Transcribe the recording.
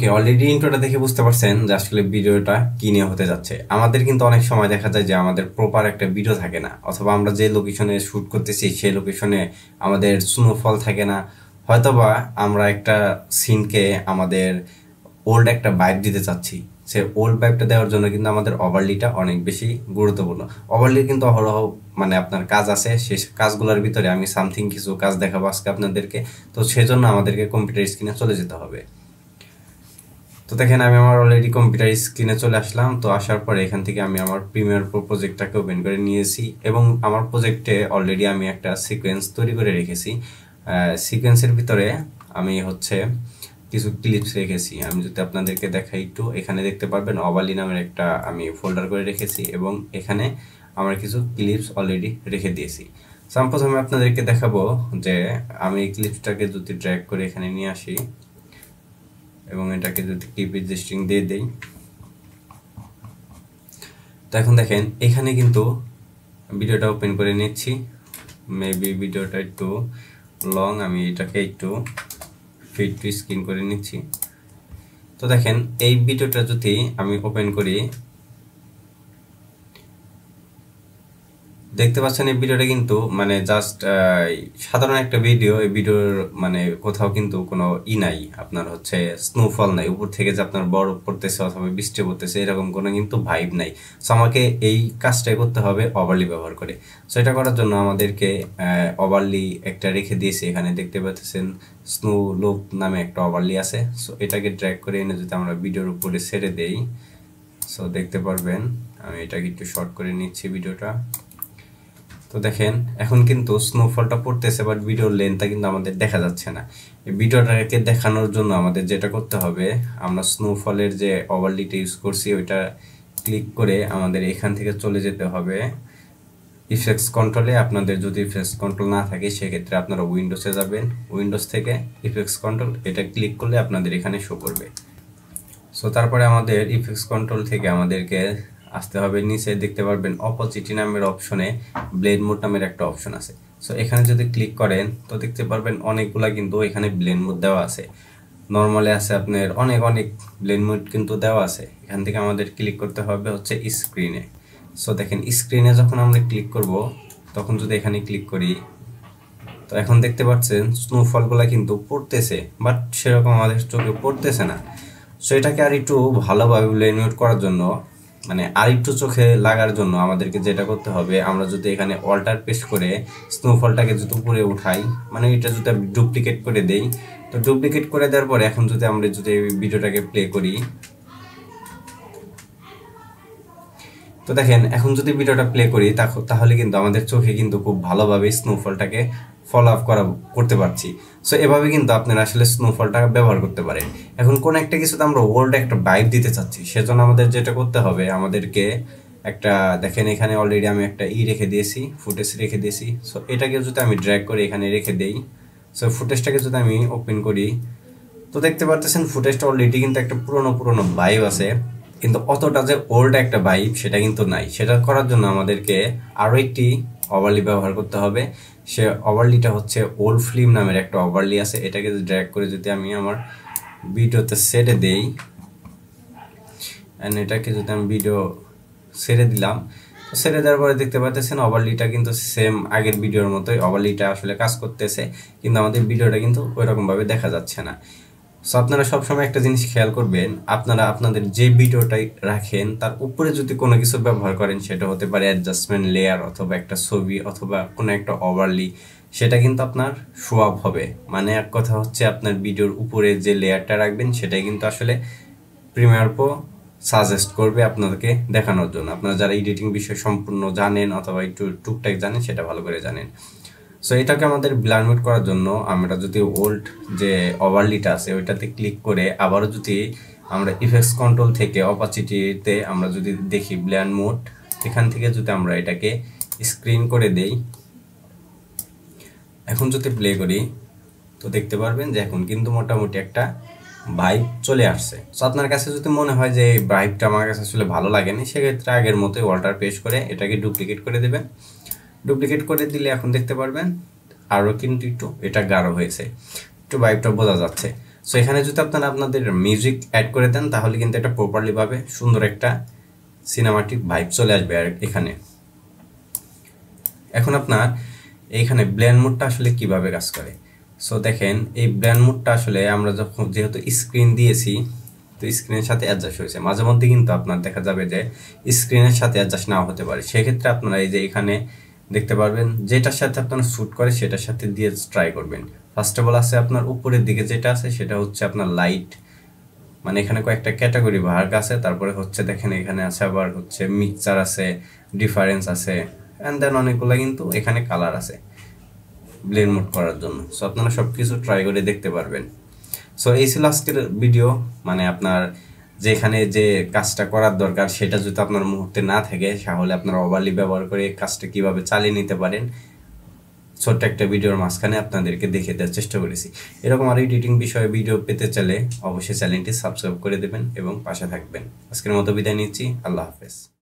ওকে, already ইন্ট্রোটা দেখে বুঝতে পারছেন যে আসলে ভিডিওটা কি নিয়ে হতে যাচ্ছে। আমাদের কিন্তু অনেক সময় দেখা যায় যে আমাদের প্রপার একটা ভিডিও থাকে না, অথবা আমরা যে লোকেশনে শ্যুট করতেছি সেই লোকেশনে আমাদের স্নোফল থাকে না, হয়তোবা আমরা একটা সিনকে আমাদের ওল্ড একটা ভাইব দিতে চাচ্ছি। সে ওল্ড ভাইবটা দেওয়ার জন্য কিন্তু আমাদের ওভারলিটা অনেক বেশি গুরুত্বপূর্ণ। ওভারলির কিন্তু অহরহ মানে আপনার কাজ আছে, সেই কাজগুলোর ভিতরে আমি সামথিং কিছু কাজ দেখাবো আজকে আপনাদেরকে। তো সেজন্য আমাদেরকে কম্পিউটার স্ক্রিনে চলে যেতে হবে। তো দেখেন আমি আমার অলরেডি কম্পিউটার স্ক্রিনে চলে আসলাম। তো আসার পরে এখান থেকে আমি আমার প্রিমিয়ার প্রো প্রজেক্টটাকে ওপেন করে নিয়েছি এবং আমার প্রজেক্টে অলরেডি আমি একটা সিকোয়েন্স তৈরি করে রেখেছি। সিকোয়েন্সের ভিতরে আমি হচ্ছে কিছু ক্লিপস রেখেছি। আমি যদি আপনাদেরকে দেখাই একটু, এখানে দেখতে পারবেন অবালি নামের একটা আমি ফোল্ডার করে রেখেছি এবং এখানে আমার কিছু ক্লিপস অলরেডি রেখে দিয়েছি। সো আমি প্রথমে আপনাদেরকে দেখাবো যে আমি এই ক্লিপসটাকে যদি ড্র্যাগ করে এখানে নিয়ে আসি এবং এটাকে যদি কিপ এডজাস্টিং দিয়ে দেই, তো এখন দেখেন এখানে কিন্তু ভিডিওটা ওপেন করে নিচ্ছি। মেবি ভিডিওটা একটু লং, আমি এটাকে একটু ফিট টু স্ক্রিন করে নিচ্ছি। তো দেখেন এই ভিডিওটা যদি আমি ওপেন করি, দেখতে পাচ্ছেন এই ভিডিওটা কিন্তু মানে জাস্ট সাধারণ একটা ভিডিও। এই ভিডিওর মানে কোথাও কিন্তু কোনো নাই, আপনার হচ্ছে স্নোফল নাই, উপর থেকে যে আপনার বরফ পড়তেছে অথবা বৃষ্টি পড়তেছে এরকম কোনো কিন্তু ভাইব নাই। সো আমাকে এই কাজটাই করতে হবে ওভারলি ব্যবহার করে। সো এটা করার জন্য আমাদেরকে ওভারলি একটা রেখে দিয়েছি। এখানে দেখতে পাচ্ছেন স্নো লোক নামে একটা ওভারলি আছে। সো এটাকে ড্র্যাগ করে এনে যদি আমরা ভিডিওর উপরে ছেড়ে দেই, সো দেখতে পারবেন আমি এটাকে একটু শর্ট করে নিচ্ছি ভিডিওটা। তো দেখেন এখন কিন্তু স্নোফলটা পড়তেছে, বাট ভিডিওর লেন্থটা কিন্তু আমাদের দেখা যাচ্ছে না। এই ভিডিওটাকে দেখানোর জন্য আমাদের যেটা করতে হবে, আমরা স্নোফলের যে ওভারলিটা ইউজ করছি ওইটা ক্লিক করে আমাদের এখান থেকে চলে যেতে হবে ইফেক্টস কন্ট্রোলে। আপনাদের যদি ইফেক্টস কন্ট্রোল না থাকে সেক্ষেত্রে আপনারা উইন্ডোজে যাবেন, উইন্ডোজ থেকে ইফেক্টস কন্ট্রোল এটা ক্লিক করলে আপনাদের এখানে শো করবে। সো তারপরে আমাদের ইফেক্টস কন্ট্রোল থেকে আমাদেরকে আসতে হবে নিচে, দেখতে পারবেন অপোজিটি নামের অপশনে ব্লেন্ড মোড নামের একটা অপশন আছে। সো এখানে যদি ক্লিক করেন তো দেখতে পারবেন অনেকগুলা কিন্তু এখানে ব্লেন্ড মোড দেওয়া আছে। নর্মালি আছে আপনার অনেক অনেক ব্লেন্ড মোড কিন্তু দেওয়া আছে। এখান থেকে আমাদের ক্লিক করতে হবে হচ্ছে স্ক্রিনে। সো দেখেন স্ক্রিনে যখন আমরা ক্লিক করব তখন যদি এখানে ক্লিক করি, তো এখন দেখতে পাচ্ছেন স্নোফলগুলো কিন্তু পড়তেছে, বাট সেরকম আমাদের চোখে পড়তেছে না। সো এটাকে আর একটু ভালোভাবে ব্লেন্ড আউট করার জন্য, মানে আর একটু চোখে লাগার জন্য আমাদেরকে যেটা করতে হবে, আমরা যদি এখানে অল্টার প্রেস করে স্নোফলটাকে যদি উপরে উঠাই, মানে এটা যদি ডুপ্লিকেট করে দেই, তো ডুপ্লিকেট করে দেওয়ার পরে এখন যদি আমরা যদি ভিডিওটাকে প্লে করি, তো দেখেন এখন যদি ভিডিওটা প্লে করি তাহলে কিন্তু আমাদের চোখে কিন্তু খুব ভালোভাবে স্নোফলটাকে ফলো আপ করতে পারছি। সো এভাবে কিন্তু আপনারা আসলে স্নোফলটা ব্যবহার করতে পারেন। এখন কোন একটা কিছুতে আমরা ওয়ার্ল্ড একটা ভাইব দিতে চাচ্ছি, সেজন্য আমাদের যেটা করতে হবে, আমাদেরকে একটা দেখেন এখানে অলরেডি আমি একটা রেখে দিয়েছি, ফুটেজ রেখে দিয়েছি। সো এটাকে যদি আমি ড্র্যাগ করে এখানে রেখে দেই, সো ফুটেজটাকে যদি আমি ওপেন করি, তো দেখতে পারতেছেন ফুটেজটা অলরেডি কিন্তু একটা পুরোনো ভাইব আছে, কিন্তু অতটা যে ওল্ড একটা ভাইব সেটা কিন্তু নাই। সেটা করার জন্য আমাদেরকে আরও একটি ওভারলি ব্যবহার করতে হবে। সে ওভারলিটা হচ্ছে ওল্ড ফিল্ম নামের একটা ওভারলি আছে। এটাকে ড্র্যাগ করে যদি আমি আমার ভিডিওতে ছেড়ে দেই, অ্যান্ড এটাকে যদি আমি ভিডিও ছেড়ে দিলাম, তো ছেড়ে দেওয়ার পরে দেখতে পাচ্ছেন ওভারলিটা কিন্তু সেম আগের ভিডিওর মতোই ওভারলিটা আসলে কাজ করতেছে, কিন্তু আমাদের ভিডিওটা কিন্তু ওইরকমভাবে দেখা যাচ্ছে না। সো আপনারা সবসময় একটা জিনিস খেয়াল করবেন, আপনারা আপনাদের যে ভিডিওটাই রাখেন তার উপরে যদি কোনো কিছু ব্যবহার করেন, সেটা হতে পারে অ্যাডজাস্টমেন্ট লেয়ার অথবা একটা ছবি অথবা কোনো একটা ওভারলি, সেটা কিন্তু আপনার শো আপ হবে। মানে এক কথা হচ্ছে আপনার ভিডিওর উপরে যে লেয়ারটা রাখবেন সেটাই কিন্তু আসলে প্রিমিয়ার প্রো সাজেস্ট করবে আপনাদেরকে দেখানোর জন্য। আপনারা যারা এডিটিং বিষয় সম্পূর্ণ জানেন অথবা একটু টুকটাক জানেন, সেটা ভালো করে জানেন। সো এটাকে আমাদের ব্লার মোড করার জন্য আমরা যদি ওল্ড যে ওভারলিটা আছে ওইটাতে ক্লিক করে আবারও যদি আমরা ইফেক্টস কন্ট্রোল থেকে অপাসিটিতে আমরা যদি দেখি ব্লার মোড, এখান থেকে যদি আমরা এটাকে স্ক্রিন করে দেই, এখন যদি প্লে করি, তো দেখতে পারবেন যে এখন কিন্তু মোটামুটি একটা ভাইব চলে আসছে। সো আপনার কাছে যদি মনে হয় যে এই ভাইবটা আমার কাছে আসলে ভালো লাগেনি, সেক্ষেত্রে আগের মতোই অল্টার পেশ করে এটাকে ডুপ্লিকেট করে দেবেন। ডুপ্লিকেট করে দিলে এখন দেখতে পারবেন আরও কিন্তু একটু এটা গাঢ় হয়েছে, একটু ভাইবটা বোঝা যাচ্ছে। সো এখানে যদি আপনারা আপনাদের মিউজিক অ্যাড করে দেন তাহলে কিন্তু এটা প্রপারলি ভাবে সুন্দর একটা সিনেমাটিক ভাইব চলে আসবে আর এখানে। এখন আপনার এইখানে ব্লেন্ড মোডটা আসলে কিভাবে কাজ করে। সো দেখেন এই ব্লেন্ড মোডটা আসলে আমরা যখন যেহেতু স্ক্রিন দিয়েছি, তো স্ক্রিনের সাথে অ্যাডজাস্ট হয়েছে, মাঝে মধ্যে কিন্তু আপনার দেখা যাবে যে স্ক্রিনের সাথে অ্যাডজাস্ট নাও হতে পারে। সেক্ষেত্রে আপনারা এই যে এখানে দেখতে পারবেন যেটার সাথে আপনারা শ্যুট করে সেটার সাথে দিয়ে ট্রাই করবেন। ফার্স্ট অফ অল আছে আপনার উপরের দিকে যেটা আছে সেটা হচ্ছে আপনার লাইট, মানে এখানে কয়েকটা ক্যাটাগরি ভাগ আছে। তারপরে হচ্ছে দেখেন এখানে আছে আবার হচ্ছে মিক্সচার আছে, ডিফারেন্স আছে, অ্যান্ড দেন অনেকগুলো কিন্তু এখানে কালার আছে ব্লেন্ড মোড করার জন্য। সো আপনারা সব কিছু ট্রাই করে দেখতে পারবেন। সো এই ছিল আজকের ভিডিও, মানে আপনার যেখানে যে কাজটা করার দরকার সেটা যদি আপনার মুহূর্তে না থাকে তাহলে আপনারা ওভারলি ব্যবহার করে কাজটা কিভাবে চালিয়ে নিতে পারেন ছোট্ট একটা ভিডিওর মাঝখানে আপনাদেরকে দেখিয়ে দেওয়ার চেষ্টা করেছি। এরকম আর এডিটিং বিষয়ে ভিডিও পেতে চাইলে অবশ্যই চ্যানেলটি সাবস্ক্রাইব করে দেবেন এবং পাশে থাকবেন। আজকের মতো বিদায় নিচ্ছি, আল্লাহ হাফেজ।